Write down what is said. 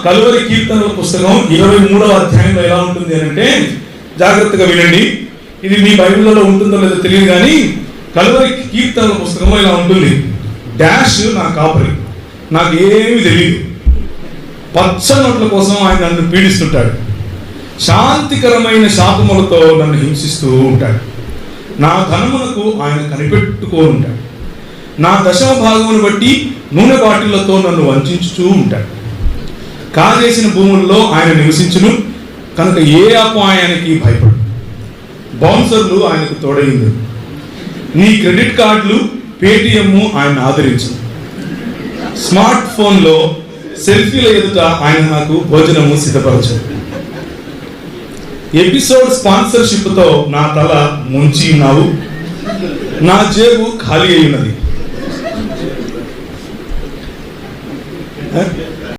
కలువరి కీర్తనల పుస్తకం 23వ అధ్యాయంలో ఎలా ఉంటుంది అంటే, జాగ్రత్తగా వినండి. ఇది మీ బైబిల్లో ఉంటుందో లేదో తెలియదు కానీ కలువరి కీర్తనల పుస్తకంలో ఇలా ఉంటుంది. డాష్ నా కాపరి, నాకు ఏమీ తెలియదు, పచ్చనొట్ల కోసం ఆయన నన్ను పీడిస్తుంటాడు, శాంతికరమైన శాపములతో నన్ను హింసిస్తూ ఉంటాడు, నా ధనమునకు ఆయన కనిపెట్టుకో ఉంటాడు, నా దశమ భాగమును బట్టి నూనె బాటిళ్లతో నన్ను వంచుతూ ఉంటాడు, కాజేసిన భూముల్లో ఆయన నివసించును కనుక ఏ అపాయానికి భయపడు, బౌన్సర్లు ఆయనకు తోడైంది, నీ క్రెడిట్ కార్డులు పేటిఎం ఆయన ఆదరించు, స్మార్ట్ ఫోన్లో సెల్ఫీల ఎదుట ఆయన నాకు భోజనము సిద్ధపరచు, ఎపిసోడ్ స్పాన్సర్షిప్తో నా తల ముంచి ఉన్నావు, నా జేబు ఖాళీ అయి ఉన్నది.